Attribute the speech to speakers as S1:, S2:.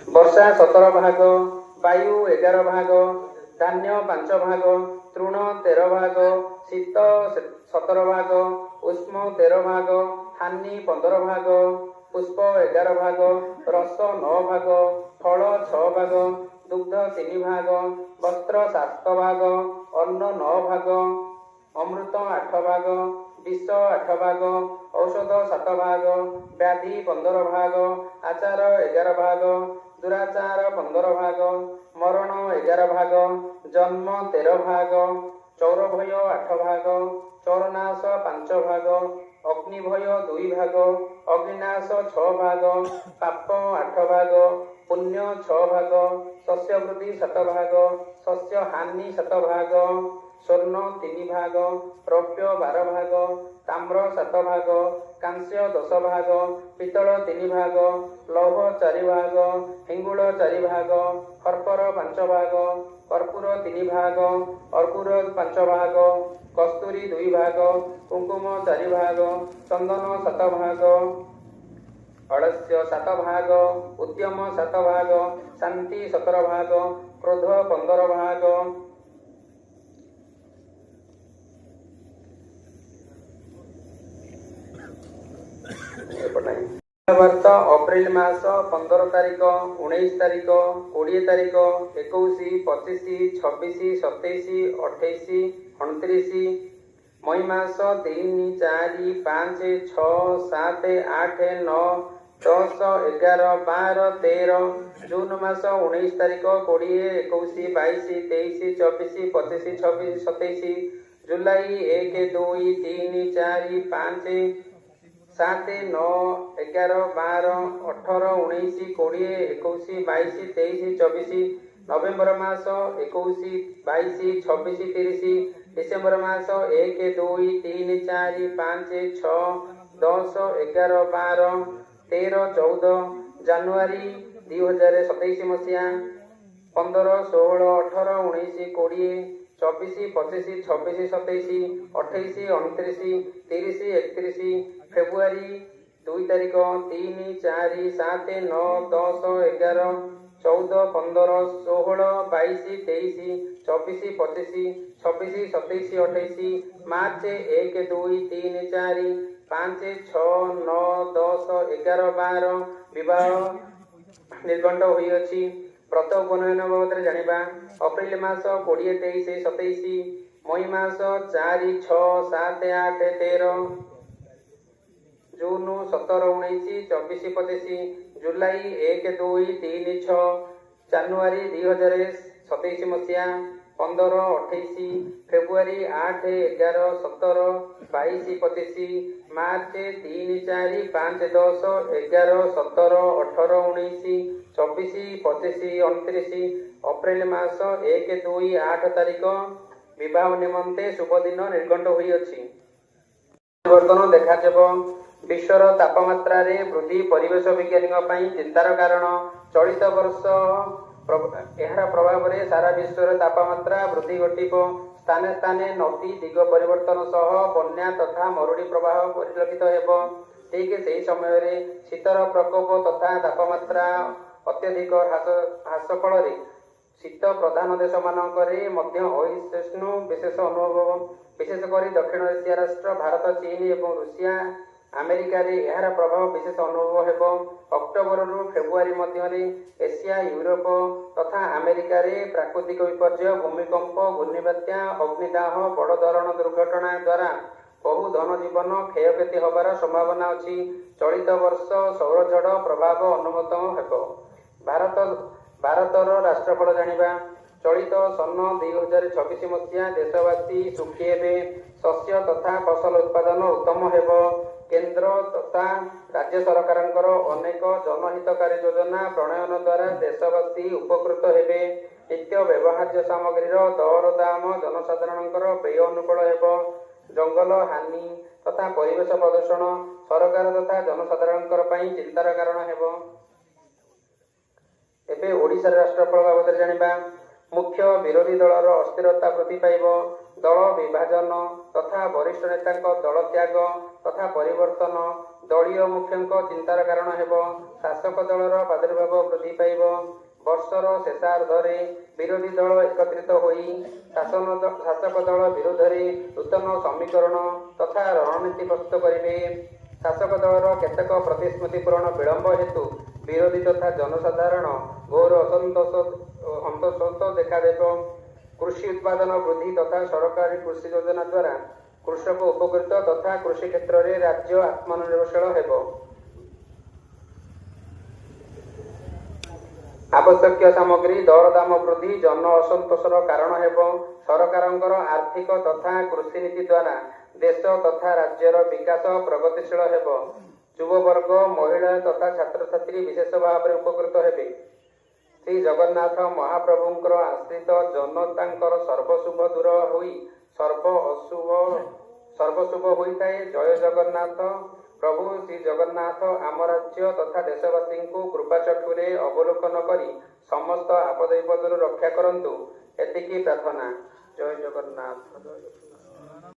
S1: ବର୍ଷା 17 ଭାଗ, ବାୟୁ 11 ଭାଗ, ଧାନ୍ୟ 5 ଭାଗ, ତୃଣ 13 ଭାଗ, ଶୀତ 17 ଭାଗ, ଉଷ୍ମ 13 ଭାଗ, ହାନି 15 ଭାଗ, ପୁଷ୍ପ 11 ଭାଗ, ରସ 9 ଭାଗ, ଫଳ 6 ଭାଗ, ଦୁଗ୍ଧ 3 ଭାଗ, ବସ୍ତ୍ର 7 ଭାଗ, ଅନ୍ନ 9 ଭାଗ, ଅମୃତ 8 ଭାଗ, ବିଷ 8 ଭାଗ, ଔଷଧ 7 ଭାଗ, ବ୍ୟାଧି 15 ଭାଗ, ଆଚାର 11 ଭାଗ, ଦୁରାଚାର 15 ଭାଗ, ମରଣ 11 ଭାଗ, ଜନ୍ମ 13 ଭାଗ, ଚୌରଭୟ 8 ଭାଗ, ଚୌରନାଶ 5 ଭାଗ, ଅଗ୍ନିଭୟ 2 ଭାଗ, ଅଗ୍ନିନାଶ 6 ଭାଗ, ପାପ 8 ଭାଗ, ପୁଣ୍ୟ 6 ଭାଗ, ଶସ୍ୟ ବୃଦ୍ଧି 7 ଭାଗ, ଶସ୍ୟ ହାନି 7 ଭାଗ, ସ୍ୱର୍ଣ୍ଣ 3 ଭାଗ, ରୌପ୍ୟ 12 ଭାଗ, ତାମ୍ର 7 ଭାଗ, କାଂସ୍ୟ 10 ଭାଗ, ପିତ୍ତଳ 3 ଭାଗ, ଲୌହ 4 ଭାଗ, ହିଙ୍ଗୁଳ 4 ଭାଗ, କର୍ପର 5 ଭାଗ, କର୍ପୂର 3 ଭାଗ, ଅର୍ପୁର 5 ଭାଗ, କସ୍ତୁରୀ 2 ଭାଗ, କୁଙ୍କୁମ 4 ଭାଗ, ଚନ୍ଦନ 7 ଭାଗ, ଅଳସ୍ୟ 7 ଭାଗ, ଉଦ୍ୟମ 7 ଭାଗ, ଶାନ୍ତି 17 ଭାଗ, କ୍ରୋଧ 15 ଭାଗ, ଅପ୍ରିଲ ମାସ 15 ତାରିଖ, 19 ତାରିଖ, 20 ତାରିଖ, 21, 25, 26, 27, 28, 29, ମଇ ମାସ 3, 4, 5, 6, 7, 8, 9, 10, 11, 12, 13, ଜୁନ ମାସ 19 ତାରିଖ, 20, 21, 22, 23, 24, 25, 26, 27, ଜୁଲାଇ 1, 2, 3, 4, 5, 7, 9, 11, 12, 18, 19, 20, 21, 22, 23, 24, ନଭେମ୍ବର ମାସ 21, 22, 26, 30, ଡିସେମ୍ବର ମାସ 1, 2, 3, 4, 5, 6, 10, 11, 12, 13, 14, ଜାନୁଆରୀ 2027 ମସିହା 15, 16, 18, 19, 20, 24, 25, 26, 27, 28, 29, 30, 31, ଫେବୃଆରୀ 2 ତାରିଖ, 3, 4, 7, 9, 10, 11, 14, 15, 16, 22, 23, 24, 25, 26, 27, 28, ମାର୍ଚ୍ଚ 1, 2, 3, 4, 5, 6, 9, 10, 11, 12 ବିବାହ ନିର୍ଘଣ୍ଟ ହୋଇଅଛି। ବ୍ରତ ଉପନୟନ ବାବଦରେ ଜାଣିବା। ଅପ୍ରିଲ ମାସ 20, 23, 27, ମଇ ମାସ 4, 6, 7, 8, 13, ଜୁନ 17, 19, 24, 25, ଜୁଲାଇ 1, 2, 3, 6, ଜାନୁଆରୀ 2027 ମସିହା 15, 28, ଫେବୃଆରୀ 8, 11, 17, 22, 25, ମାର୍ଚ୍ଚ 3, 4, 5, 10, 11, 17, 18, 19, 24, 25, 29, ଅପ୍ରିଲ ମାସ 1, 2, 8 ତାରିଖ ବିବାହ ନିମନ୍ତେ ଶୁଭ ଦିନ ନିର୍ଘଣ୍ଟ ହୋଇଅଛି। ପରିବର୍ତ୍ତନ ଦେଖାଯିବ। ବିଶ୍ୱର ତାପମାତ୍ରାରେ ବୃଦ୍ଧି ପରିବେଶ ବିଜ୍ଞାନୀଙ୍କ ପାଇଁ ଚିନ୍ତାର କାରଣ। ଚଳିତ ବର୍ଷ ଏହାର ପ୍ରଭାବରେ ସାରା ବିଶ୍ୱରେ ତାପମାତ୍ରା ବୃଦ୍ଧି ଘଟିବ। ସ୍ଥାନେ ସ୍ଥାନେ ନଦୀ ଦିଗ ପରିବର୍ତ୍ତନ ସହ ବନ୍ୟା ତଥା ମରୁଡ଼ି ପ୍ରବାହ ପରିଲକ୍ଷିତ ହେବ। ଠିକ୍ ସେହି ସମୟରେ ଶୀତର ପ୍ରକୋପ ତଥା ତାପମାତ୍ରା ଅତ୍ୟଧିକ ହ୍ରାସ ଫଳରେ ଶୀତ ପ୍ରଧାନ ଦେଶମାନଙ୍କରେ ମଧ୍ୟ ଅସହିଷ୍ଣୁ ବିଶେଷ ଅନୁଭବ। ବିଶେଷ କରି ଦକ୍ଷିଣ ଏସିଆ ରାଷ୍ଟ୍ର ଭାରତ, ଚୀନ ଏବଂ ରୁଷିଆ, ଆମେରିକାରେ ଏହାର ପ୍ରଭାବ ବିଶେଷ ଅନୁଭବ ହେବ। ଅକ୍ଟୋବରରୁ ଫେବୃଆରୀ ମଧ୍ୟରେ ଏସିଆ, ୟୁରୋପ ତଥା ଆମେରିକାରେ ପ୍ରାକୃତିକ ବିପର୍ଯ୍ୟୟ, ଭୂମିକମ୍ପ, ଘୂର୍ଣ୍ଣିବାତ୍ୟା, ଅଗ୍ନିଦାହ, ବଡ଼ ଧରଣ ଦୁର୍ଘଟଣା ଦ୍ୱାରା ବହୁ ଧନଜୀବନ କ୍ଷୟକ୍ଷତି ହେବାର ସମ୍ଭାବନା ଅଛି। ଚଳିତ ବର୍ଷ ସୌରଝଡ଼ ପ୍ରଭାବ ଅନୁଭୂତ ହେବ। ଭାରତର ରାଷ୍ଟ୍ରଫଳ ଜାଣିବା। ଚଳିତ ସନ 2026 ମସିହା ଦେଶବାସୀ ସୁଖୀ ହେବେ। ଶସ୍ୟ ତଥା ଫସଲ ଉତ୍ପାଦନ ଉତ୍ତମ ହେବ। କେନ୍ଦ୍ର ତଥା ରାଜ୍ୟ ସରକାରଙ୍କର ଅନେକ ଜନହିତକାରୀ ଯୋଜନା ପ୍ରଣୟନ ଦ୍ୱାରା ଦେଶବାସୀ ଉପକୃତ ହେବେ। ନିତ୍ୟ ବ୍ୟବହାର୍ଯ୍ୟ ସାମଗ୍ରୀର ଦରଦାମ ଜନସାଧାରଣଙ୍କର ବ୍ୟୟ ଅନୁକୂଳ ହେବ। ଜଙ୍ଗଲ ହାନି ତଥା ପରିବେଶ ପ୍ରଦୂଷଣ ସରକାର ତଥା ଜନସାଧାରଣଙ୍କର ପାଇଁ ଚିନ୍ତାର କାରଣ ହେବ। ଏବେ ଓଡ଼ିଶାର ରାଷ୍ଟ୍ରଫଳ ବାବଦରେ ଜାଣିବା। ମୁଖ୍ୟ ବିରୋଧୀ ଦଳର ଅସ୍ଥିରତା ବୃଦ୍ଧି ପାଇବ। ଦଳ ବିଭାଜନ ତଥା ବରିଷ୍ଠ ନେତାଙ୍କ ଦଳ ତ୍ୟାଗ ତଥା ପରିବର୍ତ୍ତନ ଦଳୀୟ ମୁଖ୍ୟଙ୍କ ଚିନ୍ତାର କାରଣ ହେବ। ଶାସକ ଦଳର ପ୍ରାଦୁର୍ଭାବ ବୃଦ୍ଧି ପାଇବ। ବର୍ଷର ଶେଷାର୍ଦ୍ଧରେ ବିରୋଧୀ ଦଳ ଏକତ୍ରିତ ହୋଇ ଶାସକ ଦଳ ବିରୋଧରେ ନୂତନ ସମୀକରଣ ତଥା ରଣନୀତି ପ୍ରସ୍ତୁତ କରିବେ। ଶାସକ ଦଳର କେତେକ ପ୍ରତିଶ୍ରୁତି ପୂରଣ ବିଳମ୍ବ ହେତୁ ବିରୋଧୀ ତଥା ଜନସାଧାରଣ ଘୋର ଅସନ୍ତୋଷ ଦେଖାଦେବ। କୃଷି ଉତ୍ପାଦନ ବୃଦ୍ଧି ତଥା ସରକାରୀ କୃଷି ଯୋଜନା ଦ୍ୱାରା କୃଷକ ଉପକୃତ ତଥା କୃଷି କ୍ଷେତ୍ରରେ ରାଜ୍ୟ ଆତ୍ମନିର୍ଭରଶୀଳ ହେବ। ଆବଶ୍ୟକୀୟ ସାମଗ୍ରୀ ଦରଦାମ ବୃଦ୍ଧି ଜନ ଅସନ୍ତୋଷର କାରଣ ହେବ। ସରକାରଙ୍କର ଆର୍ଥିକ ତଥା କୃଷିନୀତି ଦ୍ୱାରା ଦେଶ ତଥା ରାଜ୍ୟର ବିକାଶ ପ୍ରଗତିଶୀଳ ହେବ। ଯୁବବର୍ଗ ମହିଳା ତଥା ଛାତ୍ରଛାତ୍ରୀ ବିଶେଷ ଭାବରେ ଉପକୃତ ହେବେ। ଶ୍ରୀ ଜଗନ୍ନାଥ ମହାପ୍ରଭୁଙ୍କର ଆଶ୍ରିତ ଜନତାଙ୍କର ସର୍ବଶୁଭ ଦୂର ହୋଇ ସର୍ବଶୁଭ ହୋଇଥାଏ। ଜୟ ଜଗନ୍ନାଥ। ପ୍ରଭୁ ଶ୍ରୀ ଜଗନ୍ନାଥ ଆମ ରାଜ୍ୟ ତଥା ଦେଶବାସୀଙ୍କୁ କୃପାଚକ୍ଷୁରେ ଅବଲୋକନ କରି ସମସ୍ତ ଆପଦ ବିପଦରୁ ରକ୍ଷା କରନ୍ତୁ, ଏତିକି ପ୍ରାର୍ଥନା। ଜୟ ଜଗନ୍ନାଥ।